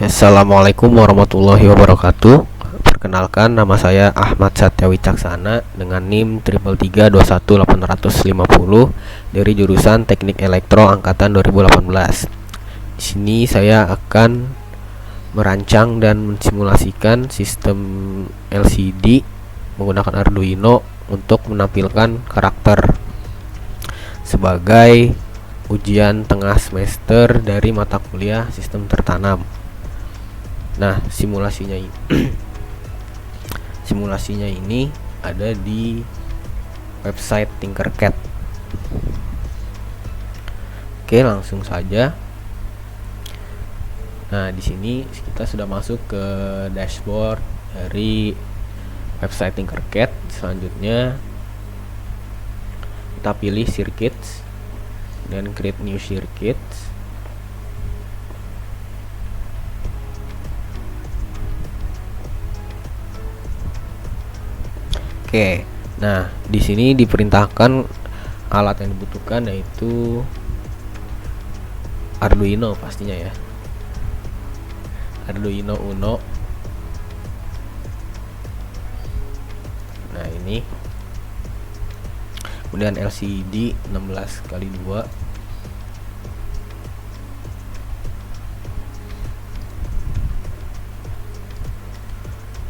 Assalamualaikum warahmatullahi wabarakatuh. Perkenalkan, nama saya Ahmad Satya Wicaksana dengan NIM 3331850 dari jurusan Teknik Elektro angkatan 2018. Di sini saya akan merancang dan mensimulasikan sistem LCD menggunakan Arduino untuk menampilkan karakter sebagai ujian tengah semester dari mata kuliah sistem tertanam. Nah, simulasinya ini ada di website Tinkercad. Oke, langsung saja. Nah, di sini kita sudah masuk ke dashboard dari website Tinkercad. Selanjutnya kita pilih circuits dan create new circuits. Oke, nah di sini diperintahkan alat yang dibutuhkan yaitu Arduino pastinya ya, Arduino Uno. Nah ini, kemudian LCD 16x2,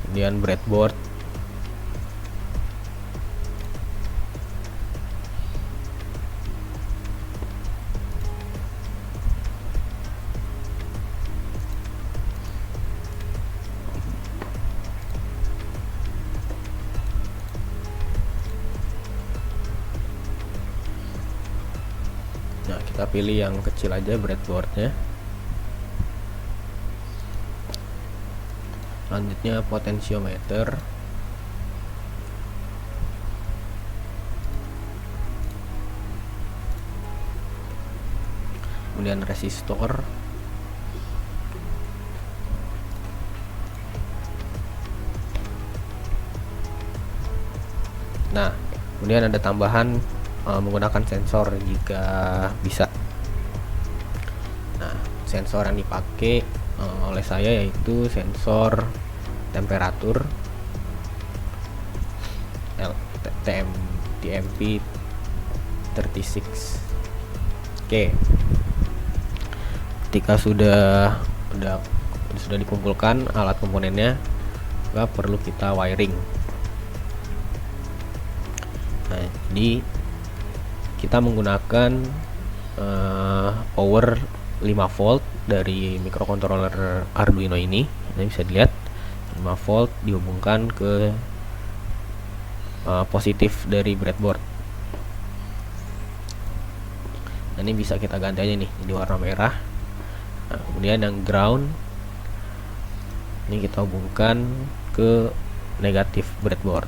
kemudian breadboard, nah kita pilih yang kecil aja breadboardnya. Selanjutnya potentiometer, kemudian resistor, nah kemudian ada tambahan menggunakan sensor jika bisa. Nah, sensor yang dipakai oleh saya yaitu sensor temperatur TMP 36. Oke, ketika sudah dikumpulkan alat komponennya, maka perlu kita wiring. Nah, jadi kita menggunakan power 5 volt dari microcontroller Arduino ini. Ini bisa dilihat 5 volt dihubungkan ke positif dari breadboard. Nah, ini bisa kita ganti aja nih jadi warna merah. Nah, kemudian yang ground ini kita hubungkan ke negatif breadboard.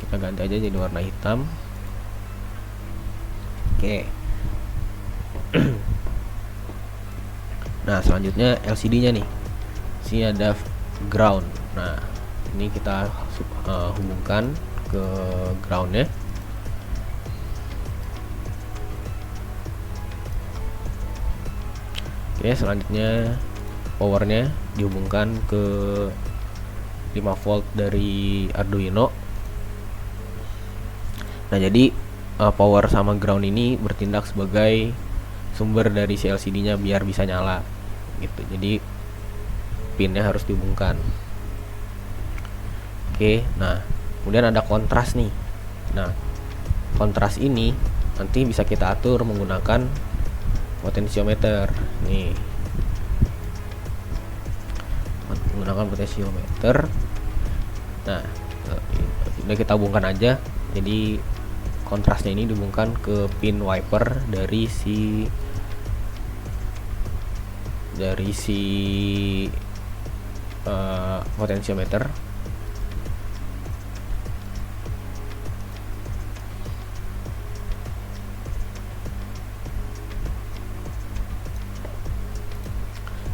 Kita ganti aja jadi warna hitam. Oke. Nah, selanjutnya LCD nya nih, sini ada ground. Nah, ini kita hubungkan ke groundnya. Oke, selanjutnya powernya dihubungkan ke 5 volt dari Arduino. Nah, jadi power sama ground ini bertindak sebagai sumber dari si LCD nya biar bisa nyala gitu. Jadi pinnya harus dihubungkan. Oke, nah kemudian ada kontras nih. Nah, kontras ini nanti bisa kita atur menggunakan potentiometer nih, menggunakan potentiometer. Nah, udah kita hubungkan aja. Jadi kontrasnya ini dihubungkan ke pin wiper dari si potentiometer.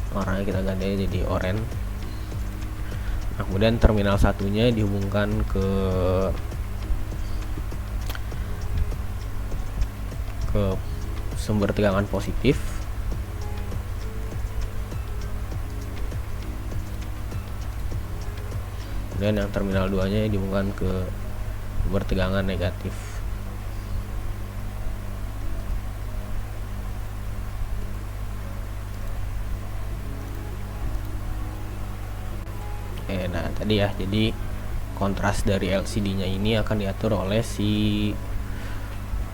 Warnanya kita ganti aja jadi oranye. Nah, kemudian terminal satunya dihubungkan ke sumber tegangan positif. Kemudian yang terminal 2 nya dihubungkan ke bertegangan negatif. Nah tadi ya, jadi kontras dari LCD nya ini akan diatur oleh si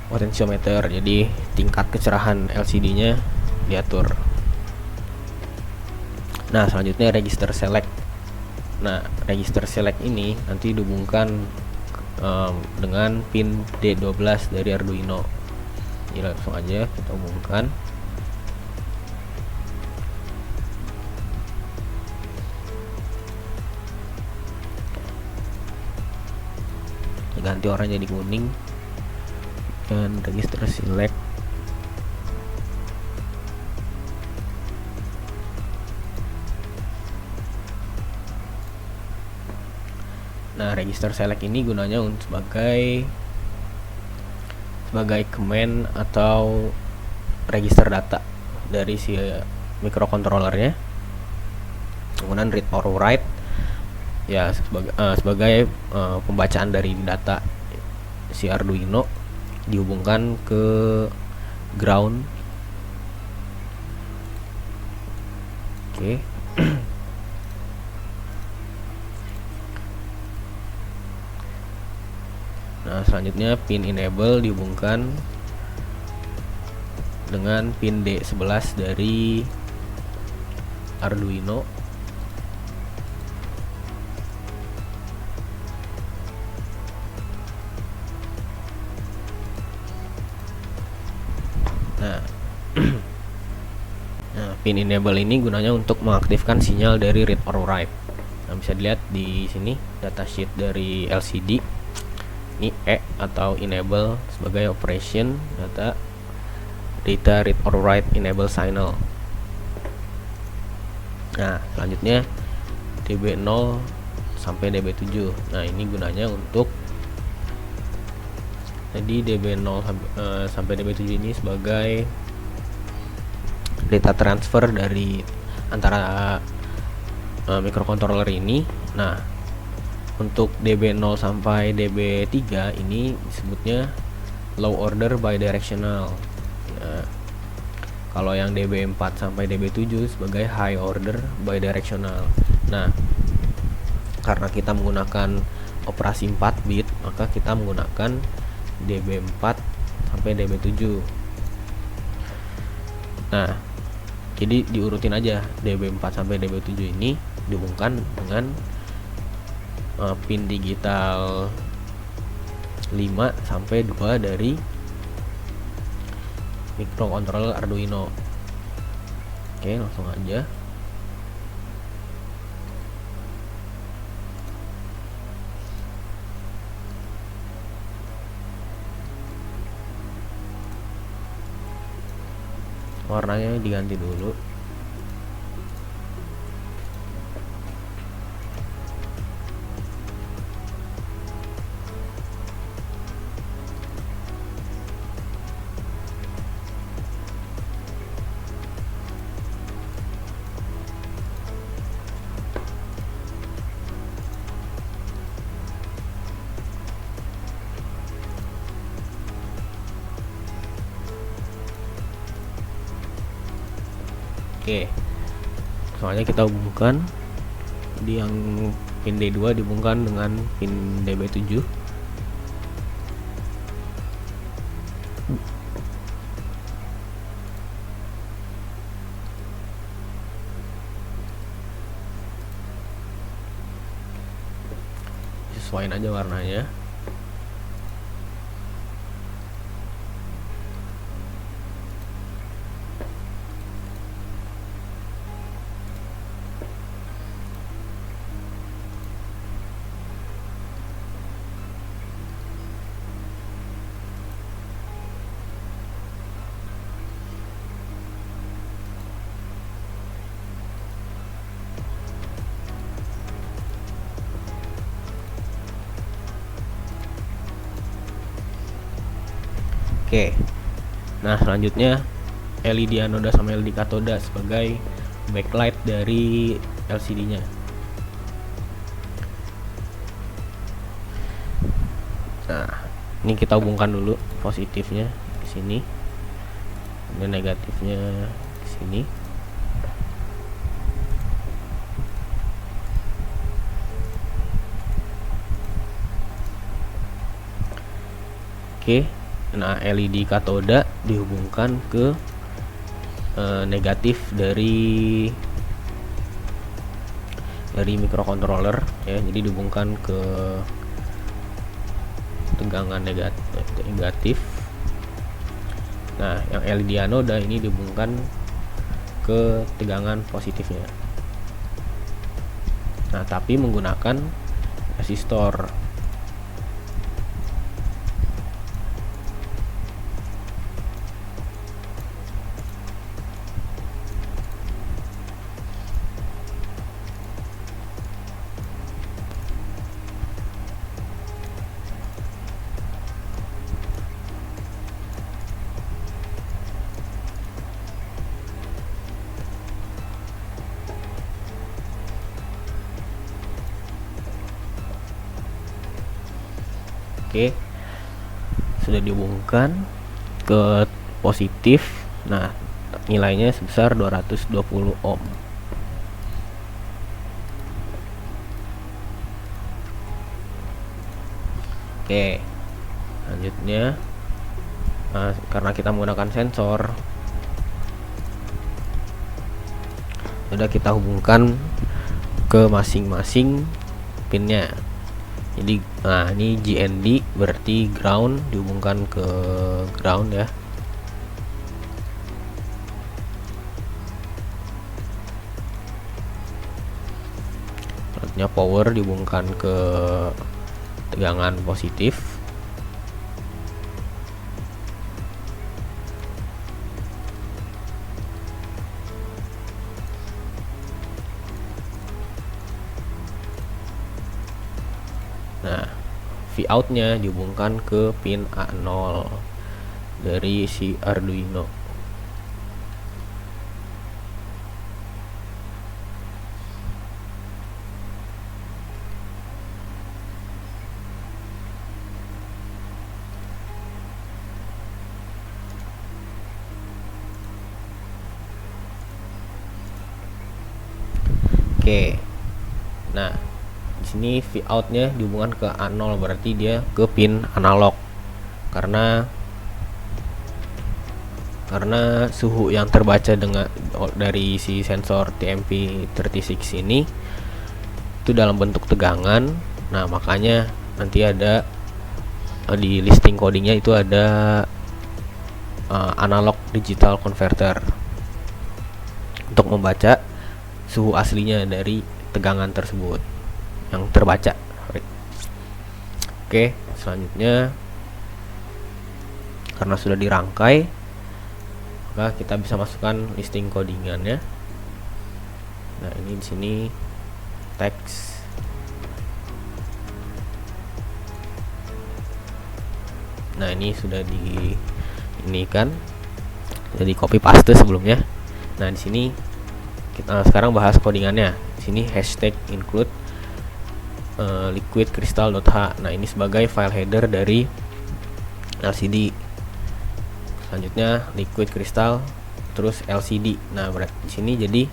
potensiometer, jadi tingkat kecerahan LCD nya diatur. Nah selanjutnya register select. Nah register select ini nanti dihubungkan dengan pin D12 dari Arduino. Jadi langsung aja kita hubungkan. Ganti warna jadi kuning dan register select. Nah register select ini gunanya untuk sebagai command atau register data dari si microcontrollernya. Kemudian read or write ya sebagai pembacaan dari data si Arduino, dihubungkan ke ground. Oke. Nah selanjutnya pin enable dihubungkan dengan pin D11 dari Arduino. Nah, pin enable ini gunanya untuk mengaktifkan sinyal dari read or write. Nah, bisa dilihat di sini datasheet dari LCD. Ini atau enable sebagai operation data read or write enable signal. Nah, selanjutnya DB0 sampai DB7. Nah, ini gunanya untuk jadi DB0 sampai DB7 ini sebagai data transfer dari antara microcontroller ini. Nah, untuk DB0 sampai DB3 ini disebutnya low order bidirectional. Nah, kalau yang DB4 sampai DB7 sebagai high order bidirectional. Nah, karena kita menggunakan operasi 4 bit, maka kita menggunakan DB4 sampai DB7. Nah, jadi diurutin aja DB4 sampai DB7 ini dihubungkan dengan pin digital 5 sampai 2 dari microcontroller Arduino. Oke, langsung aja. Warnanya diganti dulu. Oke, soalnya kita hubungkan di yang pin D2 dihubungkan dengan pin DB7. Sesuaiin aja warnanya. Oke. Nah, selanjutnya LED anoda sama LED katoda sebagai backlight dari LCD-nya. Nah, ini kita hubungkan dulu positifnya ke sini dan negatifnya ke sini. Oke. Nah, LED katoda dihubungkan ke negatif dari microcontroller ya, jadi dihubungkan ke tegangan negatif. Nah, yang LED anoda ini dihubungkan ke tegangan positifnya. Nah, tapi menggunakan resistor. Oke, sudah dihubungkan ke positif. Nah, nilainya sebesar 220 ohm. Oke, selanjutnya karena kita menggunakan sensor, sudah kita hubungkan ke masing-masing pinnya. Jadi ini GND berarti ground, dihubungkan ke ground ya. Selanjutnya power dihubungkan ke tegangan positif. Nah, Vout nya dihubungkan ke pin A0 dari si Arduino. Oke. Nah, di sini Vout nya dihubungkan ke A0 berarti dia ke pin analog. Karena suhu yang terbaca dari si sensor TMP36 ini itu dalam bentuk tegangan. Nah, makanya nanti ada di listing codingnya itu ada analog digital converter untuk membaca suhu aslinya dari tegangan tersebut yang terbaca. Oke, selanjutnya karena sudah dirangkai, maka kita bisa masukkan listing codingannya. Nah, ini di sini teks. Nah, ini sudah ini kan jadi copy paste sebelumnya. Nah, di sini kita sekarang bahas codingannya. Di sini hashtag include liquid crystal.h. Nah, ini sebagai file header dari LCD. Selanjutnya liquid crystal terus LCD. Nah, di sini jadi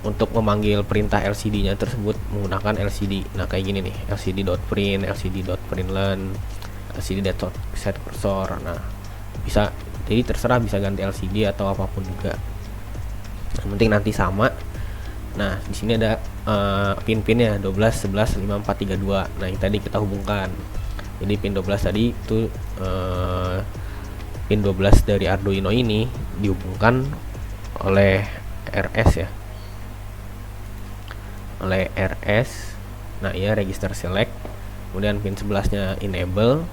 untuk memanggil perintah LCD-nya tersebut menggunakan LCD. Nah, kayak gini nih, lcd.print, lcd.println, lcd.set cursor. Nah, bisa, jadi terserah bisa ganti LCD atau apapun juga. Yang penting nanti sama. Nah, di sini ada pin-pinnya 12, 11, 5, 4, 3, 2. Nah, yang tadi kita hubungkan. Jadi pin 12 tadi itu pin 12 dari Arduino ini dihubungkan oleh RS ya. Oleh RS. Nah, ya register select. Kemudian pin 11-nya enable.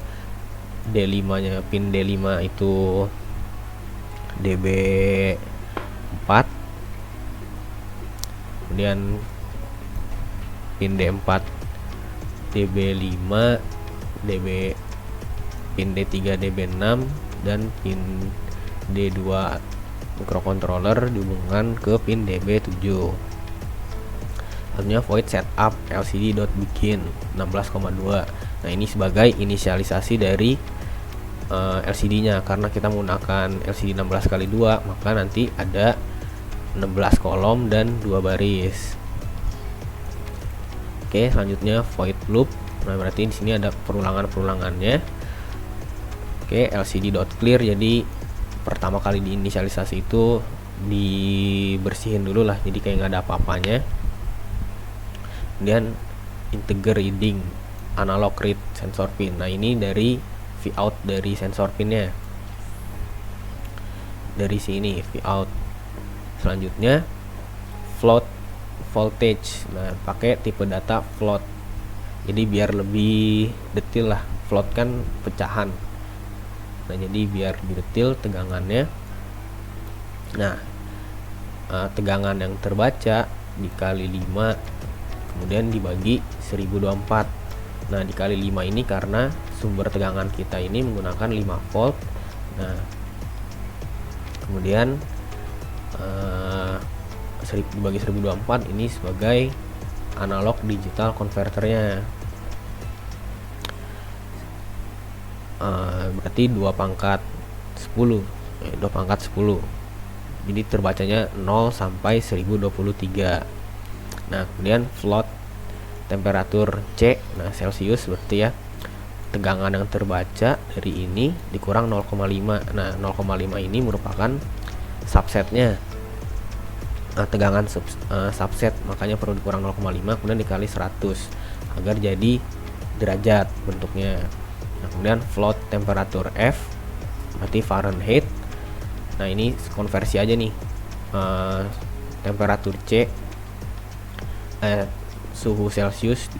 D5-nya pin D5 itu DB4. Kemudian pin D4 DB5, DB pin D3 DB6 dan pin D2 microcontroller dihubungkan ke pin DB7. Selanjutnya void setup lcd.begin 16,2. Nah ini sebagai inisialisasi dari LCD nya, karena kita menggunakan LCD 16x2 maka nanti ada 16 kolom dan 2 baris. Oke, selanjutnya void loop. Nah berarti di sini ada perulangannya. Oke, lcd.clear, jadi pertama kali diinisialisasi itu dibersihin dulu lah, jadi kayak nggak ada apa-apanya. Kemudian integer reading analog read sensor pin. Nah ini dari vout dari sensor pinnya, dari sini vout. Selanjutnya float voltage. Nah pakai tipe data float, jadi biar lebih detail lah. Float kan pecahan, nah jadi biar lebih detail tegangannya. Nah tegangan yang terbaca dikali 5 kemudian dibagi 1024. Nah dikali 5 ini karena sumber tegangan kita ini menggunakan 5 volt. Nah kemudian dibagi 1024 ini sebagai analog digital converternya. Berarti 2 pangkat 10, jadi terbacanya 0 sampai 1023. Nah kemudian float temperatur C, nah Celsius berarti ya, tegangan yang terbaca dari ini dikurang 0,5. Nah 0,5 ini merupakan subsetnya, tegangan subset, makanya perlu dikurang 0,5 kemudian dikali 100 agar jadi derajat bentuknya. Nah kemudian float temperatur F berarti Fahrenheit. Nah ini konversi aja nih, temperatur C, suhu Celsius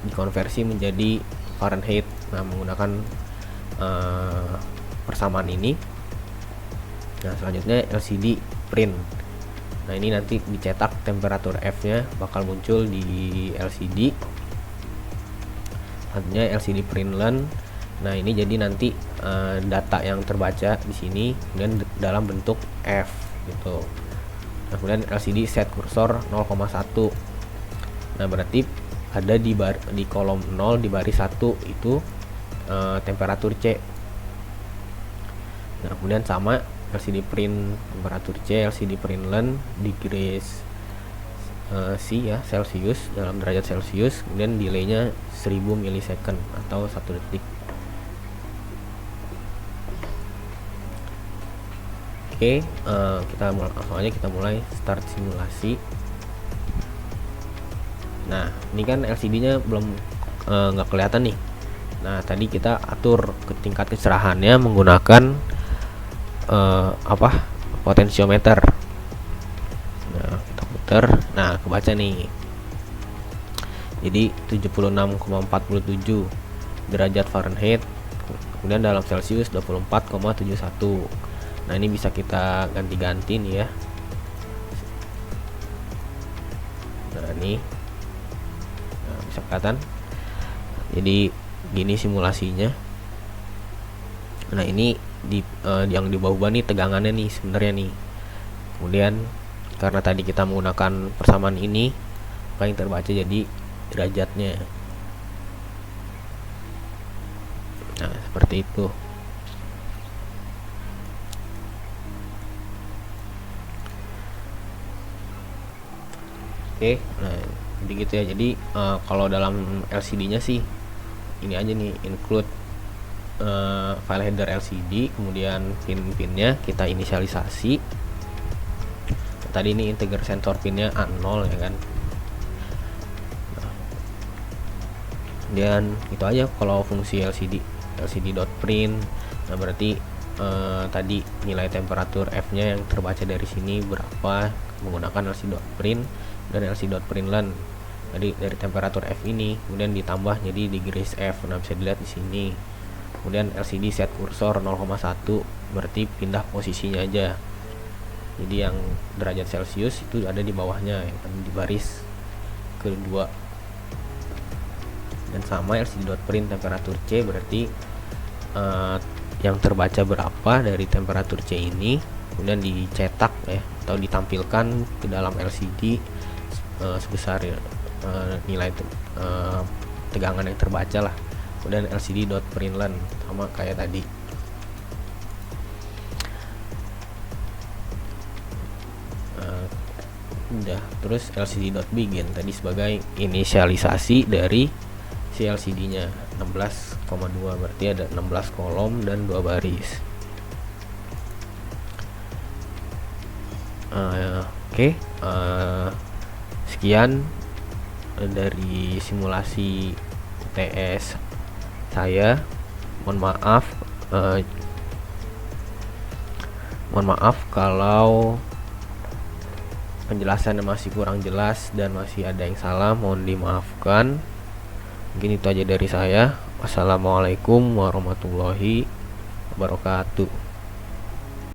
dikonversi menjadi Fahrenheit. Nah menggunakan persamaan ini. Nah selanjutnya LCD print. Nah ini nanti dicetak temperatur F nya bakal muncul di LCD. Selanjutnya LCD print len. Nah ini jadi nanti data yang terbaca di sini kemudian dalam bentuk F gitu. Nah kemudian LCD set kursor 0,1. Nah berarti ada di kolom 0 di baris 1 itu temperatur C. Nah kemudian sama LCD print temperatur C, LCD print len degrees C ya, Celsius, dalam derajat Celsius, kemudian delaynya 1000 milisecond atau 1 detik. Oke, kita mulai start simulasi. Nah ini kan LCD-nya belum nggak kelihatan nih. Nah tadi kita atur ke tingkat kecerahannya menggunakan potensiometer. Nah kita putar, nah kebaca nih. Jadi 76,47 derajat Fahrenheit, kemudian dalam Celsius 24,71. Nah ini bisa kita ganti-ganti nih ya. Nah ini bisa kelihatan. Jadi gini simulasinya. Nah ini yang di bawah nih tegangannya nih sebenarnya nih. Kemudian karena tadi kita menggunakan persamaan ini, maka yang terbaca jadi derajatnya. Nah seperti itu. Oke, nah jadi gitu ya. Jadi kalau dalam LCD-nya sih ini aja nih, include file header LCD, kemudian pin-pinnya kita inisialisasi. Tadi ini integer sensor pinnya A0 ya kan. Nah, dan itu aja kalau fungsi lcd.print. Nah berarti tadi nilai temperatur F-nya yang terbaca dari sini berapa menggunakan lcd.print dan lcd.print len. Jadi dari temperatur F ini kemudian ditambah jadi degrees F. Nah bisa dilihat di sini. Kemudian LCD set kursor 0,1 berarti pindah posisinya aja. Jadi yang derajat Celsius itu ada di bawahnya, yang di baris kedua. Dan sama lcd.print temperatur C berarti yang terbaca berapa dari temperatur C ini kemudian dicetak ya atau ditampilkan ke dalam LCD sebesar nilai tegangan yang terbaca lah. Kemudian lcd.println sama kayak tadi. Udah, terus lcd.begin tadi sebagai inisialisasi dari si LCD nya 16,2, berarti ada 16 kolom dan 2 baris. Oke. Sekian dari simulasi UTS saya. Mohon maaf kalau penjelasannya masih kurang jelas dan masih ada yang salah, mohon dimaafkan. Mungkin itu aja dari saya. Wassalamualaikum warahmatullahi wabarakatuh.